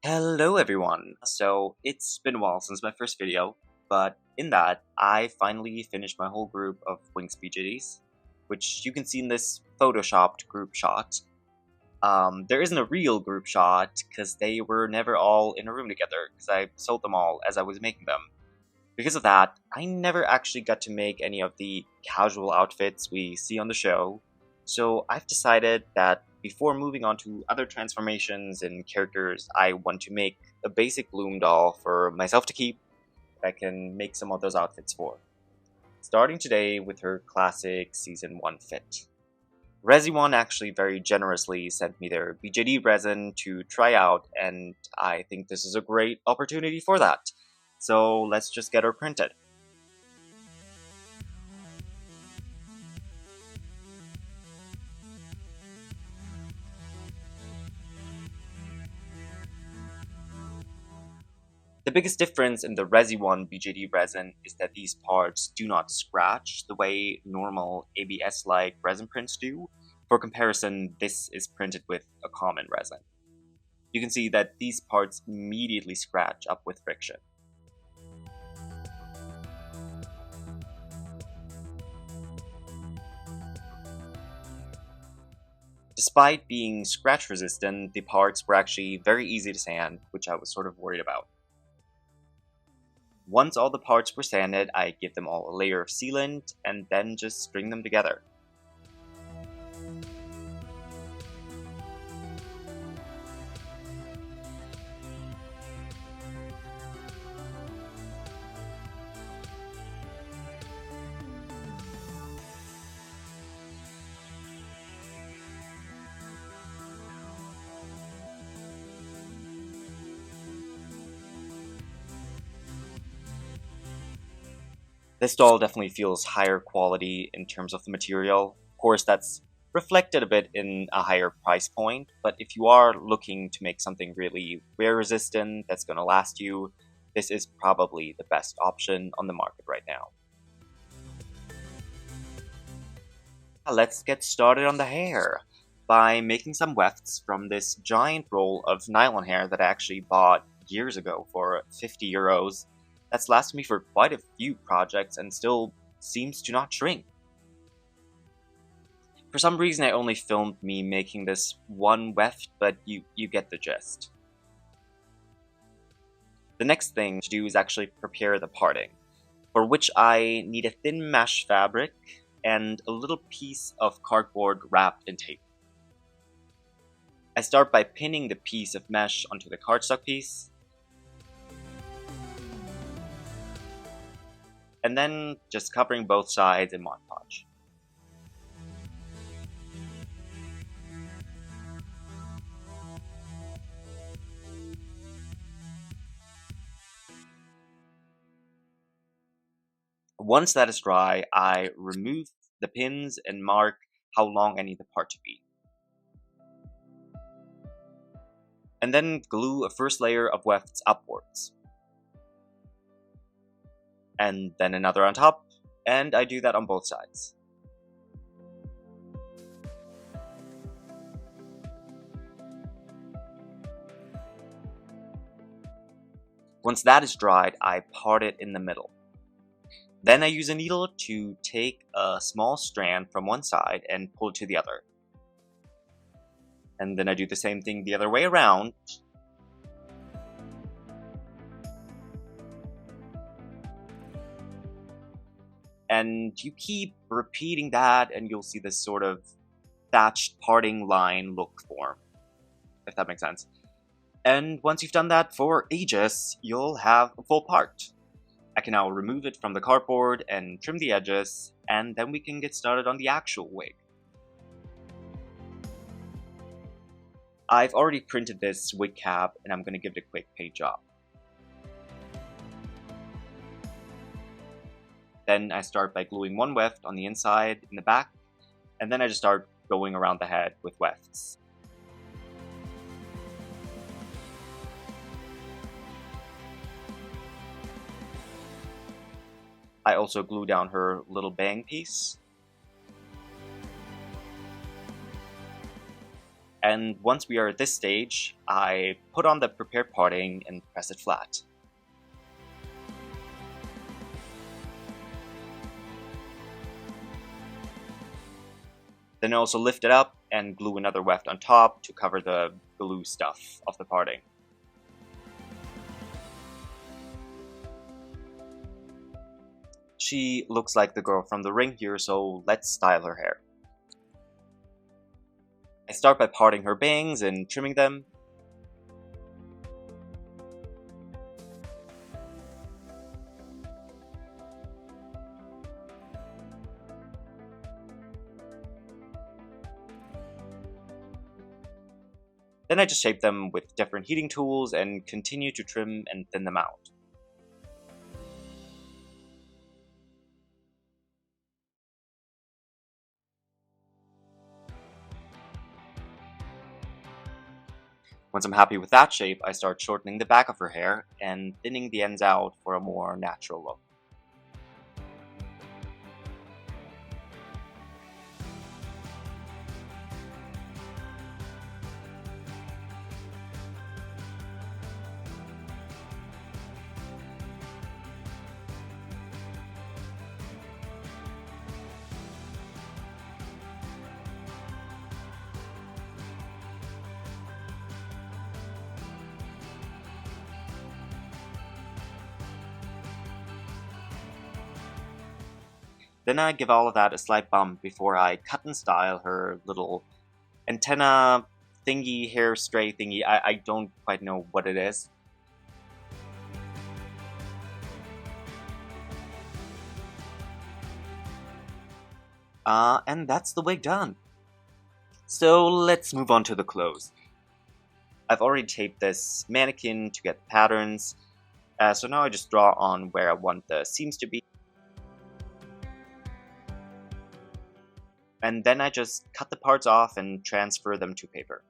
Hello everyone! So, it's been a while since my first video, but in that, I finally finished my whole group of Winx BJDs, which you can see in this photoshopped group shot. There isn't a real group shot, because they were never all in a room together, because I sold them all as I was making them. Because of that, I never actually got to make any of the casual outfits we see on the show, so I've decided that before moving on to other transformations and characters, I want to make a basic Bloom doll for myself to keep that I can make some of those outfits for. Starting today with her classic Season 1 fit. Resi1 actually very generously sent me their BJD resin to try out, and I think this is a great opportunity for that. So let's just get her printed. The biggest difference in the Resi1 BJD resin is that these parts do not scratch the way normal ABS-like resin prints do. For comparison, this is printed with a common resin. You can see that these parts immediately scratch up with friction. Despite being scratch resistant, the parts were actually very easy to sand, which I was sort of worried about. Once all the parts were sanded, I give them all a layer of sealant and then just string them together. This doll definitely feels higher quality in terms of the material. Of course, that's reflected a bit in a higher price point, but if you are looking to make something really wear resistant that's going to last you, this is probably the best option on the market right now. Let's get started on the hair by making some wefts from this giant roll of nylon hair that I actually bought years ago for 50 euros. That's lasted me for quite a few projects and still seems to not shrink. For some reason I only filmed me making this one weft, but you get the gist. The next thing to do is actually prepare the parting, for which I need a thin mesh fabric and a little piece of cardboard wrapped in tape. I start by pinning the piece of mesh onto the cardstock piece, and then just covering both sides in Mod Podge. Once that is dry, I remove the pins and mark how long I need the part to be. And then glue a first layer of wefts upwards. And then another on top, and I do that on both sides. Once that is dried, I part it in the middle. Then I use a needle to take a small strand from one side and pull it to the other. And then I do the same thing the other way around. And you keep repeating that and you'll see this sort of thatched parting line look form, if that makes sense. And once you've done that for ages, you'll have a full part. I can now remove it from the cardboard and trim the edges, and then we can get started on the actual wig. I've already printed this wig cap, and I'm going to give it a quick paint job. Then I start by gluing one weft on the inside in the back, and then I just start going around the head with wefts. I also glue down her little bang piece. And once we are at this stage, I put on the prepared parting and press it flat. Then I also lift it up and glue another weft on top to cover the glue stuff of the parting. She looks like the girl from the ring here, so let's style her hair. I start by parting her bangs and trimming them. Then I just shape them with different heating tools and continue to trim and thin them out. Once I'm happy with that shape, I start shortening the back of her hair and thinning the ends out for a more natural look. Then I give all of that a slight bump before I cut and style her little antenna thingy, hair stray thingy. I don't quite know what it is. And that's the wig done. So let's move on to the clothes. I've already taped this mannequin to get the patterns, so now I just draw on where I want the seams to be. And then I just cut the parts off and transfer them to paper.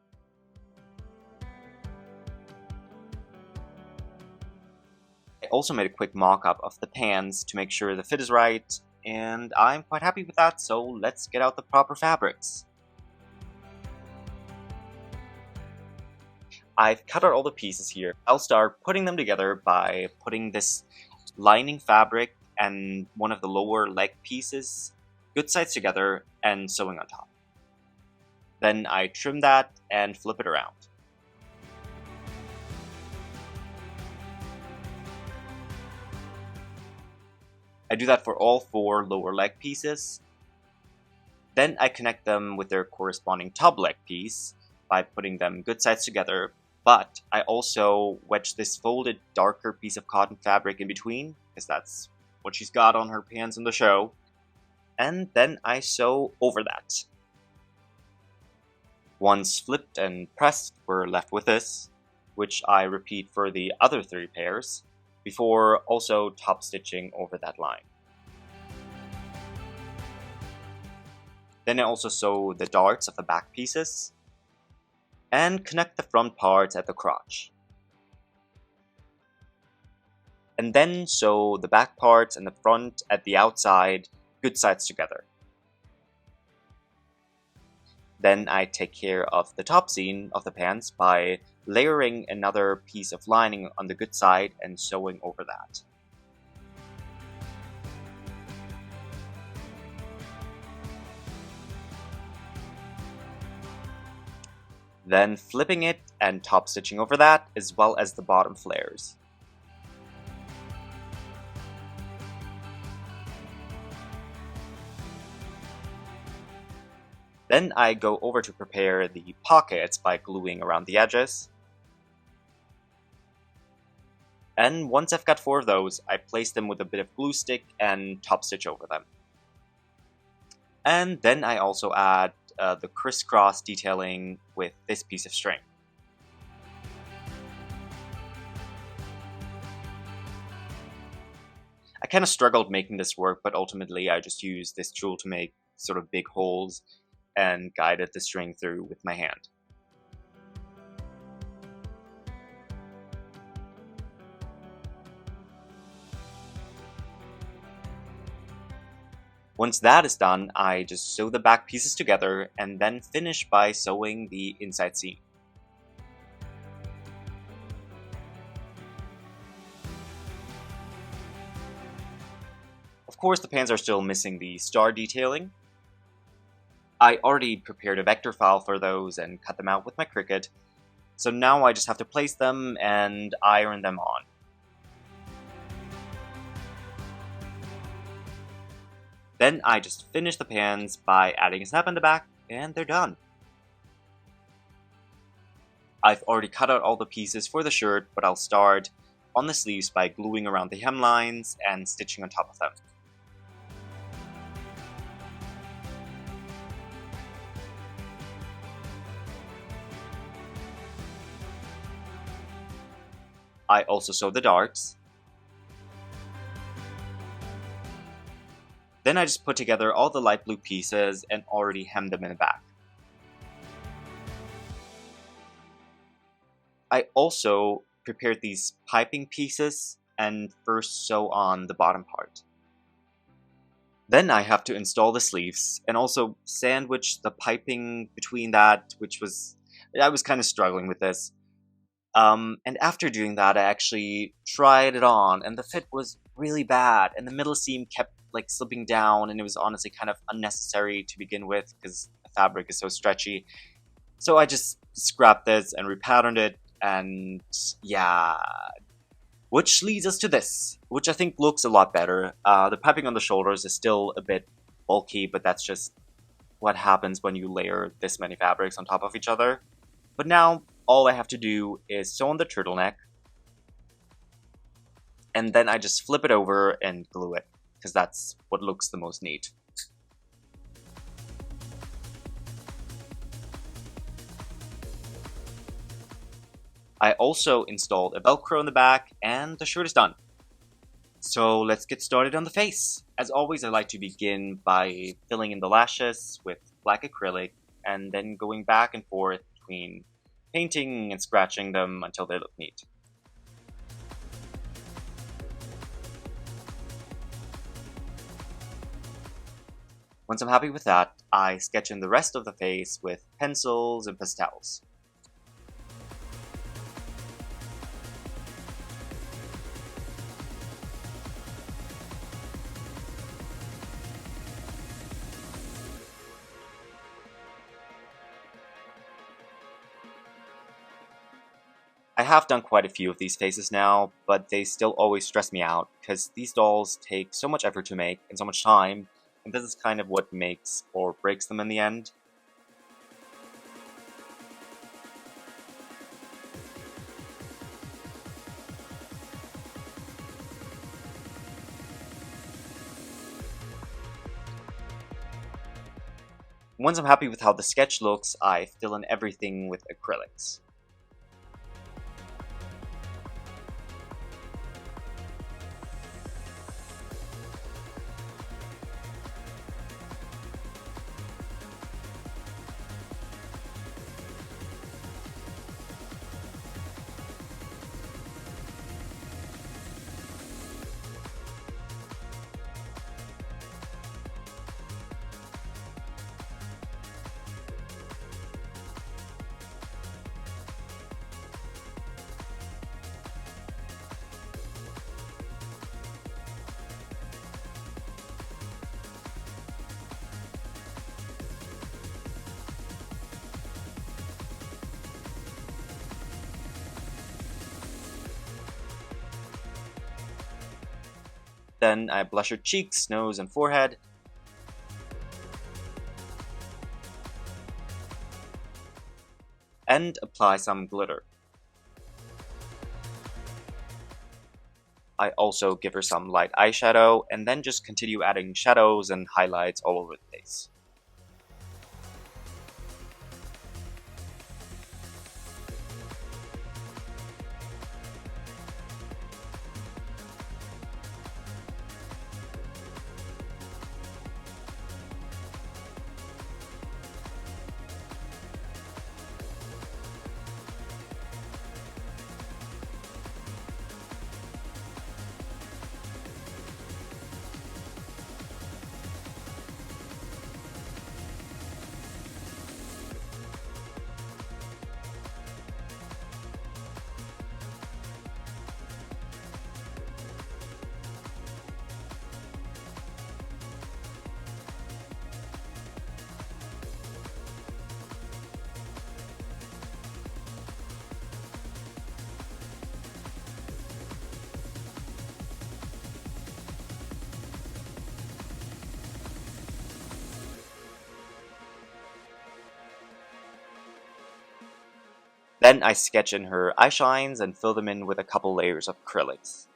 I also made a quick mock-up of the pants to make sure the fit is right, and I'm quite happy with that, so let's get out the proper fabrics. I've cut out all the pieces here. I'll start putting them together by putting this lining fabric and one of the lower leg pieces good sides together and sewing on top. Then I trim that and flip it around. I do that for all 4 lower leg pieces. Then I connect them with their corresponding top leg piece by putting them good sides together, but I also wedge this folded darker piece of cotton fabric in between, because that's what she's got on her pants in the show, and then I sew over that. Once flipped and pressed, we're left with this, which I repeat for the other 3 pairs, before also top stitching over that line. Then I also sew the darts of the back pieces, and connect the front parts at the crotch. And then sew the back parts and the front at the outside, good sides together. Then I take care of the top seam of the pants by layering another piece of lining on the good side and sewing over that. Then flipping it and top stitching over that, as well as the bottom flares. Then I go over to prepare the pockets by gluing around the edges. And once I've got 4 of those, I place them with a bit of glue stick and top stitch over them. And then I also add the crisscross detailing with this piece of string. I kind of struggled making this work, but ultimately I just used this tool to make sort of big holes and guided the string through with my hand. Once that is done, I just sew the back pieces together and then finish by sewing the inside seam. Of course, the pants are still missing the star detailing. I already prepared a vector file for those and cut them out with my Cricut, so now I just have to place them and iron them on. Then I just finish the pants by adding a snap in the back, and they're done. I've already cut out all the pieces for the shirt, but I'll start on the sleeves by gluing around the hemlines and stitching on top of them. I also sew the darts. Then I just put together all the light blue pieces and already hemmed them in the back. I also prepared these piping pieces and first sew on the bottom part. Then I have to install the sleeves and also sandwich the piping between that, I was kind of struggling with this. And after doing that, I actually tried it on, and the fit was really bad, and the middle seam kept like slipping down, and it was honestly kind of unnecessary to begin with because the fabric is so stretchy. So I just scrapped this and repatterned it, and yeah. Which leads us to this, which I think looks a lot better. The piping on the shoulders is still a bit bulky, but that's just what happens when you layer this many fabrics on top of each other. But now, all I have to do is sew on the turtleneck, and then I just flip it over and glue it, because that's what looks the most neat. I also installed a Velcro in the back, and the shirt is done. So let's get started on the face. As always, I like to begin by filling in the lashes with black acrylic, and then going back and forth between painting and scratching them until they look neat. Once I'm happy with that, I sketch in the rest of the face with pencils and pastels. I have done quite a few of these faces now, but they still always stress me out, because these dolls take so much effort to make and so much time, and this is kind of what makes or breaks them in the end. Once I'm happy with how the sketch looks, I fill in everything with acrylics. Then I blush her cheeks, nose, and forehead. And apply some glitter. I also give her some light eyeshadow, and then just continue adding shadows and highlights all over the face. Then I sketch in her eye shines and fill them in with a couple layers of acrylics.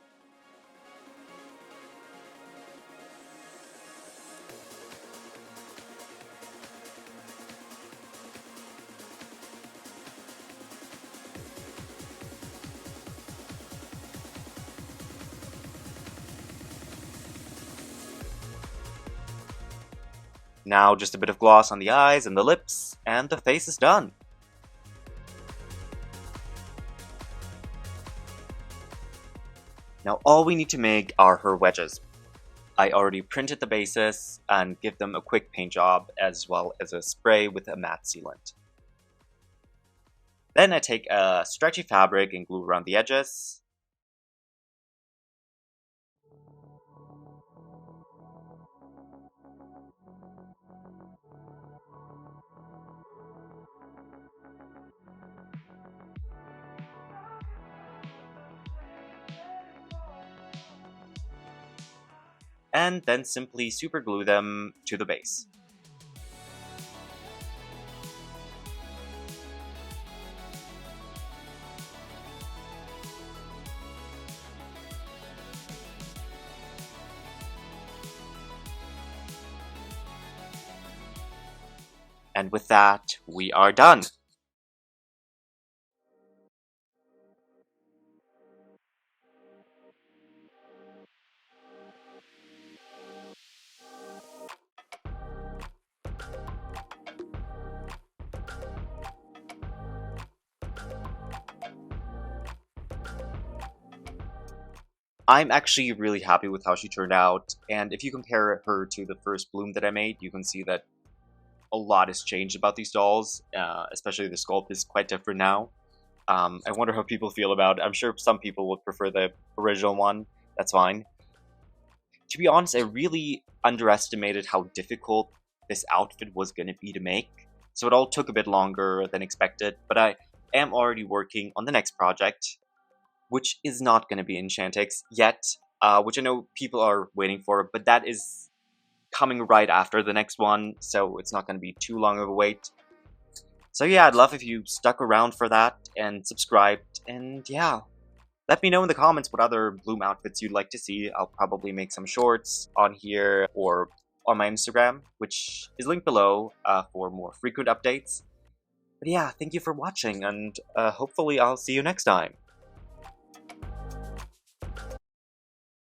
Now just a bit of gloss on the eyes and the lips, and the face is done. Now all we need to make are her wedges. I already printed the bases and give them a quick paint job as well as a spray with a matte sealant. Then I take a stretchy fabric and glue around the edges. And then simply super glue them to the base. And with that, we are done. I'm actually really happy with how she turned out, and if you compare her to the first Bloom that I made, you can see that a lot has changed about these dolls, especially the sculpt is quite different now. I wonder how people feel about it. I'm sure some people would prefer the original one. That's fine. To be honest, I really underestimated how difficult this outfit was going to be to make, so it all took a bit longer than expected, but I am already working on the next project, which is not going to be Enchantix yet, which I know people are waiting for, but that is coming right after the next one, so it's not going to be too long of a wait. So yeah, I'd love if you stuck around for that and subscribed, and yeah, let me know in the comments what other Bloom outfits you'd like to see. I'll probably make some shorts on here or on my Instagram, which is linked below for more frequent updates. But yeah, thank you for watching, and hopefully I'll see you next time.